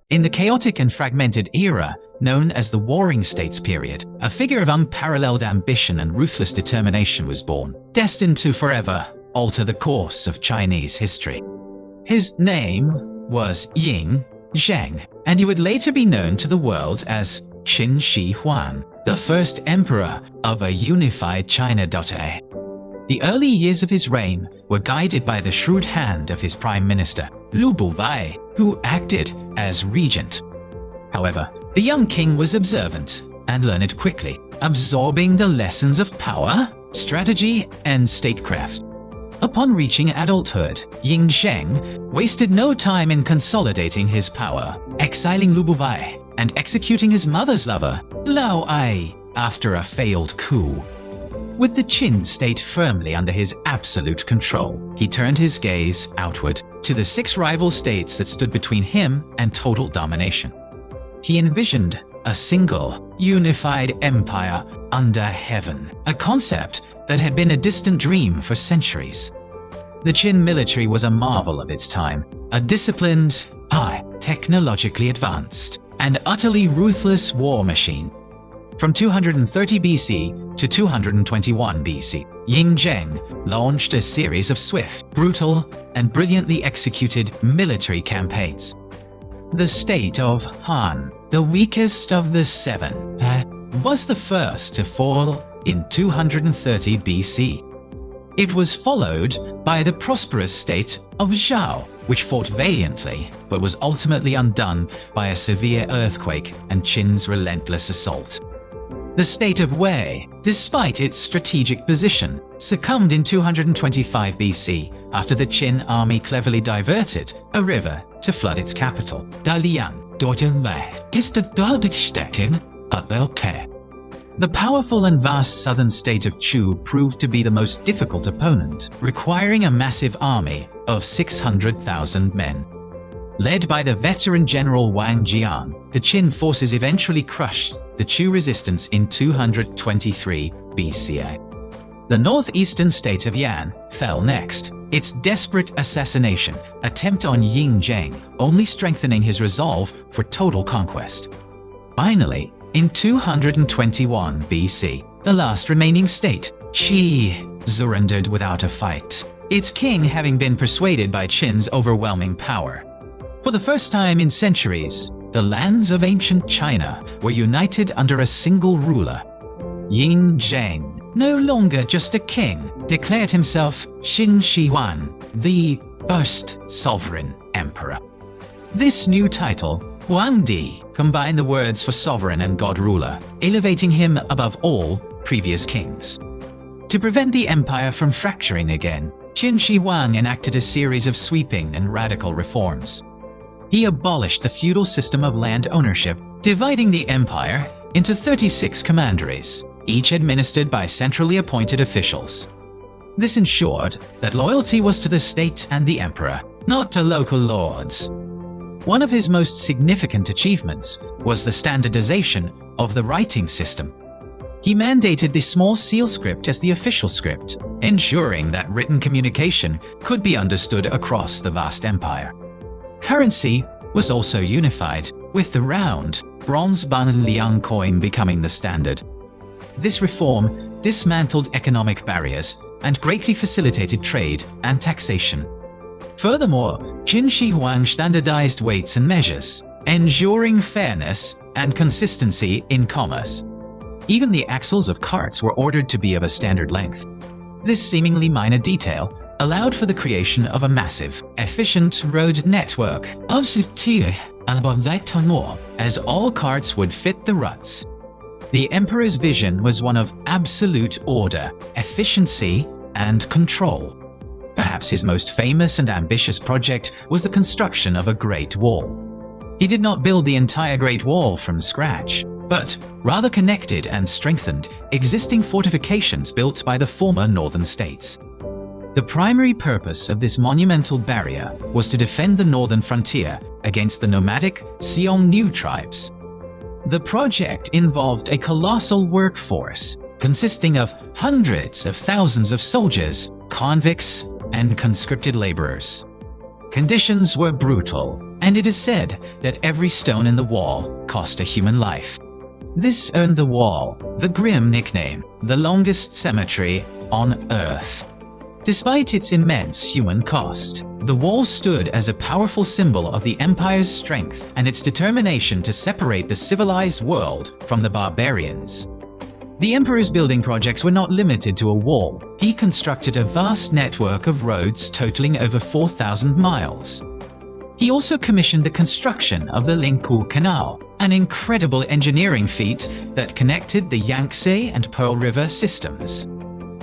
In the chaotic and fragmented era known as the Warring States period, a figure of unparalleled ambition and ruthless determination was born, destined to forever alter the course of Chinese history. His name was Qin Zheng, and he would later be known to the world as Qin Shi Huang, the first emperor of a unified China. The early years of his reign were guided by the shrewd hand of his prime minister, Gemovie, who acted as regent. However, the young king was observant and learned quickly, absorbing the lessons of power, strategy, and statecraft. Upon reaching adulthood, Qin Zheng wasted no time in consolidating his power, exiling Gemovie and executing his mother's lover, Lao Ai, after a failed coup. With the Qin state firmly under his absolute control, he turned his gaze outward to the 6 rival states that stood between him and total domination. He envisioned a single, unified empire under heaven, a concept that had been a distant dream for centuries. The Qin military was a marvel of its time, a disciplined, technologically advanced, and utterly ruthless war machine. From 230 BC to 221 BC, Qin Zheng launched a series of swift, brutal, and brilliantly executed military campaigns. The state of Han, the weakest of the 7, was the first to fall in 230 BC. It was followed by the prosperous state of Zhao, which fought valiantly but was ultimately undone by a severe earthquake and Qin's relentless assault. The state of Wei, despite its strategic position, succumbed in 225 BC after the Qin army cleverly diverted a river to flood its capital. Dalian, Wei, is the The powerful and vast southern state of Chu proved to be the most difficult opponent, requiring a massive army of 600,000 men. Led by the veteran general Wang Jian, the Qin forces eventually crushed the Chu resistance in 223 BCA. The northeastern state of Yan fell next, its desperate assassination attempt on Qin Zheng only strengthening his resolve for total conquest. Finally, in 221 BC, the last remaining state, Qi, surrendered without a fight, its king having been persuaded by Qin's overwhelming power. For the first time in centuries, the lands of ancient China were united under a single ruler. Qin Zheng, no longer just a king, declared himself Qin Shi Huang, the first sovereign emperor. This new title, Huangdi, combined the words for sovereign and god-ruler, elevating him above all previous kings. To prevent the empire from fracturing again, Qin Shi Huang enacted a series of sweeping and radical reforms. He abolished the feudal system of land ownership, dividing the empire into 36 commanderies, each administered by centrally appointed officials. This ensured that loyalty was to the state and the emperor, not to local lords. One of his most significant achievements was the standardization of the writing system. He mandated the small seal script as the official script, ensuring that written communication could be understood across the vast empire. Currency was also unified, with the round, bronze Ban Liang coin becoming the standard. This reform dismantled economic barriers and greatly facilitated trade and taxation. Furthermore, Qin Shi Huang standardized weights and measures, ensuring fairness and consistency in commerce. Even the axles of carts were ordered to be of a standard length. This seemingly minor detail allowed for the creation of a massive, efficient road network, as all carts would fit the ruts. The emperor's vision was one of absolute order, efficiency, and control. Perhaps his most famous and ambitious project was the construction of a Great Wall. He did not build the entire Great Wall from scratch, but rather connected and strengthened existing fortifications built by the former northern states. The primary purpose of this monumental barrier was to defend the northern frontier against the nomadic Xiongnu tribes. The project involved a colossal workforce consisting of hundreds of thousands of soldiers, convicts, and conscripted laborers. Conditions were brutal, and it is said that every stone in the wall cost a human life. This earned the wall the grim nickname, the longest cemetery on Earth. Despite its immense human cost, the wall stood as a powerful symbol of the empire's strength and its determination to separate the civilized world from the barbarians. The emperor's building projects were not limited to a wall. He constructed a vast network of roads totaling over 4,000 miles. He also commissioned the construction of the Lingkou Canal, an incredible engineering feat that connected the Yangtze and Pearl River systems.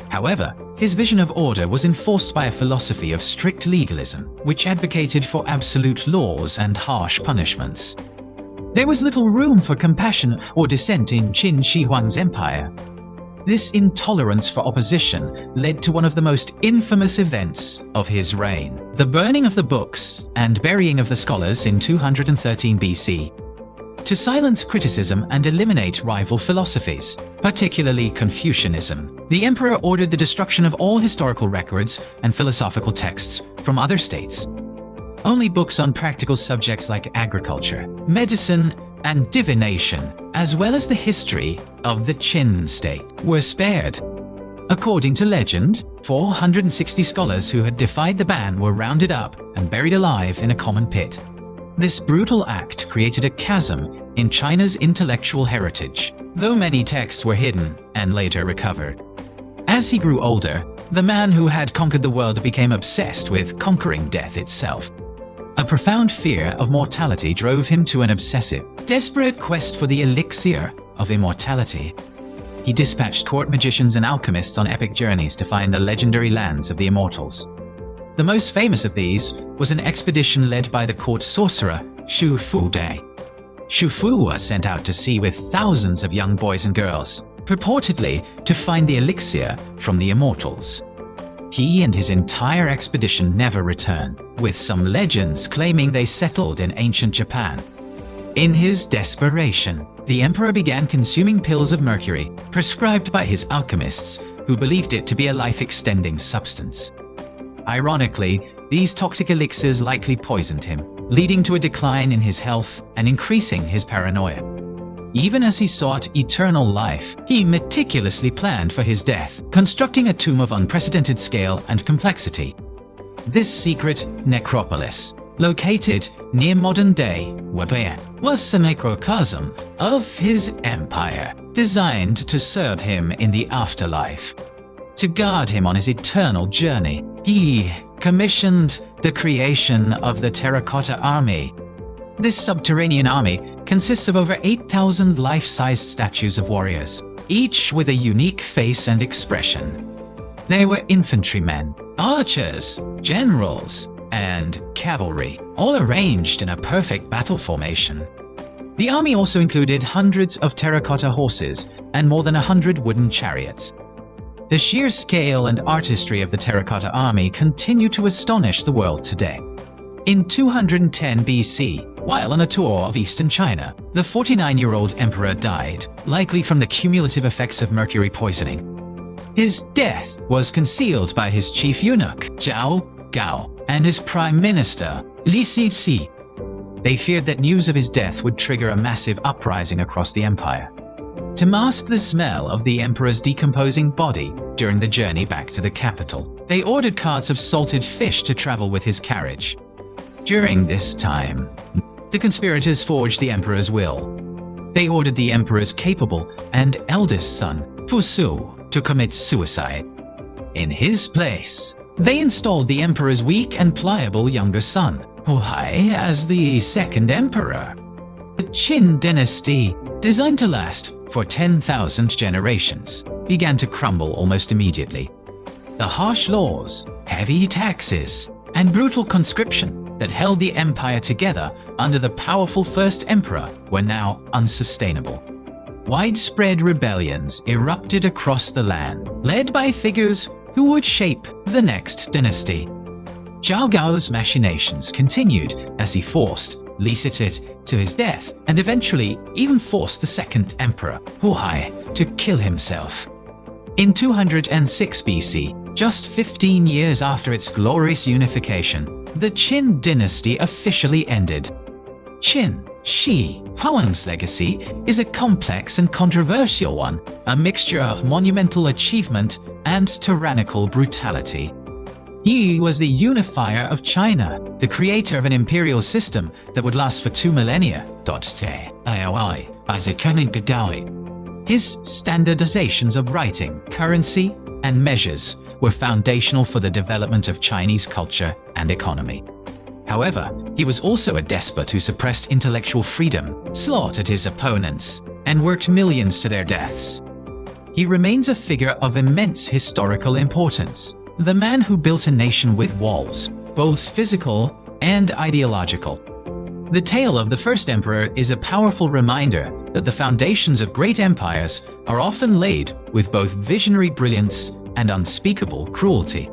However, his vision of order was enforced by a philosophy of strict legalism, which advocated for absolute laws and harsh punishments. There was little room for compassion or dissent in Qin Shi Huang's empire. This intolerance for opposition led to one of the most infamous events of his reign, the burning of the books and burying of the scholars in 213 BC. To silence criticism and eliminate rival philosophies, particularly Confucianism, the emperor ordered the destruction of all historical records and philosophical texts from other states. Only books on practical subjects like agriculture, medicine, and divination, as well as the history of the Qin state, were spared. According to legend, 460 scholars who had defied the ban were rounded up and buried alive in a common pit. This brutal act created a chasm in China's intellectual heritage, though many texts were hidden and later recovered. As he grew older, the man who had conquered the world became obsessed with conquering death itself. A profound fear of mortality drove him to an obsessive, desperate quest for the elixir of immortality. He dispatched court magicians and alchemists on epic journeys to find the legendary lands of the immortals. The most famous of these was an expedition led by the court sorcerer Xu Fu. Xu Fu was sent out to sea with thousands of young boys and girls, purportedly to find the elixir from the immortals. He and his entire expedition never returned, with some legends claiming they settled in ancient Japan. In his desperation, the emperor began consuming pills of mercury, prescribed by his alchemists, who believed it to be a life-extending substance. Ironically, these toxic elixirs likely poisoned him, leading to a decline in his health and increasing his paranoia. Even as he sought eternal life, he meticulously planned for his death, constructing a tomb of unprecedented scale and complexity. This secret necropolis, located near modern-day Wuhan, was a microcosm of his empire, designed to serve him in the afterlife. To guard him on his eternal journey, he commissioned the creation of the Terracotta Army. This subterranean army consists of over 8,000 life-sized statues of warriors, each with a unique face and expression. They were infantrymen, archers, generals, and cavalry, all arranged in a perfect battle formation. The army also included hundreds of terracotta horses and more than 100 wooden chariots. The sheer scale and artistry of the terracotta army continue to astonish the world today. In 210 BC, while on a tour of eastern China, the 49-year-old emperor died, likely from the cumulative effects of mercury poisoning. His death was concealed by his chief eunuch, Zhao Gao, and his prime minister, Li Sisi. They feared that news of his death would trigger a massive uprising across the empire. To mask the smell of the emperor's decomposing body during the journey back to the capital, they ordered carts of salted fish to travel with his carriage. During this time, the conspirators forged the emperor's will. They ordered the emperor's capable and eldest son, Fu Su, to commit suicide. In his place, they installed the emperor's weak and pliable younger son, Hu Hai, as the second emperor. The Qin dynasty, designed to last for 10,000 generations, began to crumble almost immediately. The harsh laws, heavy taxes, and brutal conscription that held the empire together under the powerful first emperor were now unsustainable. Widespread rebellions erupted across the land, led by figures who would shape the next dynasty. Zhao Gao's machinations continued as he forced Li Sisi to his death and eventually even forced the second emperor, Hu Hai, to kill himself. In 206 BC, Just 15 years after its glorious unification, the Qin dynasty officially ended. Qin Shi Huang's legacy is a complex and controversial one, a mixture of monumental achievement and tyrannical brutality. He was the unifier of China, the creator of an imperial system that would last for 2 millennia. His standardizations of writing, currency, and measures were foundational for the development of Chinese culture and economy. However, he was also a despot who suppressed intellectual freedom, slaughtered his opponents, and worked millions to their deaths. He remains a figure of immense historical importance, the man who built a nation with walls, both physical and ideological. The tale of the first emperor is a powerful reminder that the foundations of great empires are often laid with both visionary brilliance and unspeakable cruelty.